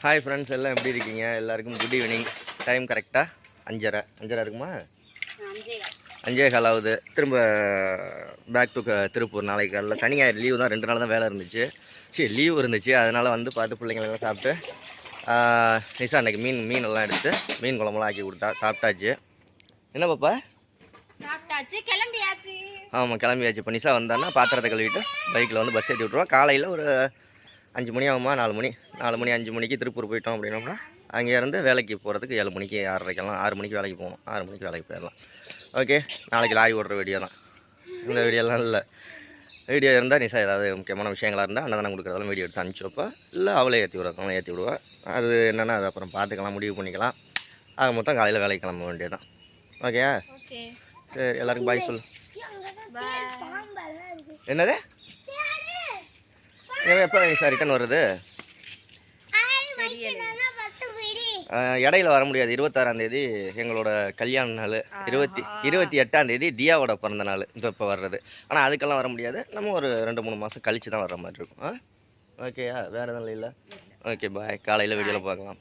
Hi friends, எல்லாம் எப்படி இருக்கீங்க? எல்லாருக்கும் குட் ஈவினிங். டைம் கரெக்டாக 5:30 இருக்குமா? 5:15 ஆகுது. திரும்ப பேக் டு திருப்பூர். நாளைக்கு காலைல சனி ஞாயிறு லீவு தான், 2 நாள் தான் வேலை இருந்துச்சு. சரி, லீவு இருந்துச்சு, அதனால் வந்து பார்த்து பிள்ளைங்களெல்லாம் சாப்பிட்டு நிஷா அன்றைக்கி மீனெல்லாம் எடுத்து மீன் குழம்புலாம் ஆக்கி கொடுத்தா. சாப்பிட்டாச்சு. என்ன பாப்பா? சாப்பிட்டாச்சு, கிளம்பியாச்சு. ஆமாம், கிளம்பியாச்சு. இப்போ நிஷா வந்தான்னா பாத்திரத்தை கழுவிட்டு பைக்கில் வந்து பஸ் ஏற்றி விட்ருவோம். காலையில் ஒரு 5 மணி ஆகுமா? 4 மணி 5 மணிக்கு திருப்பூர் போயிட்டோம் அப்படின்னா அங்கேருந்து வேலைக்கு போகிறதுக்கு 7 மணிக்கு 6:30 6 மணிக்கு வேலைக்கு போகணும். 6 மணிக்கு வேலைக்கு போயிடலாம். ஓகே, நாளைக்கு லாரி ஓடுற வீடியோ தான். இந்த வீடியோலாம் இல்லை. வீடியோ இருந்தால் நிஷா ஏதாவது முக்கியமான விஷயங்களாக இருந்தால் அன்னதானம் கொடுக்குறதெல்லாம் வீடியோ எடுத்து அனுப்பிச்சி வைப்பா. இல்லை அவளே ஏற்றி விடுறதுனால ஏற்றி விடுவா. அது என்னென்னா அது அப்புறம் பார்த்துக்கலாம், முடிவு பண்ணிக்கலாம். ஆக மொத்தம் காலையில் வேலைக்கு கிளம்ப வேண்டியது தான். ஓகே, சரி, எல்லாருக்கும் பாய் சொல்லு. என்னது? எப்போ சார் ரிட்டன் வருது? இடையில வர முடியாது. 26ஆம் தேதி எங்களோட கல்யாண நாள். 28ஆம் தேதி தியாவோட பிறந்த நாள் இப்போ வர்றது. ஆனால் அதுக்கெல்லாம் வர முடியாது. நம்ம ஒரு 2-3 மாதம் கழித்து தான் வர்ற மாதிரி இருக்கும். ஓகேயா? வேறு எதுவும் இல்லை. ஓகே, பாய். காலையில் வீடியோவில் பார்க்கலாம்.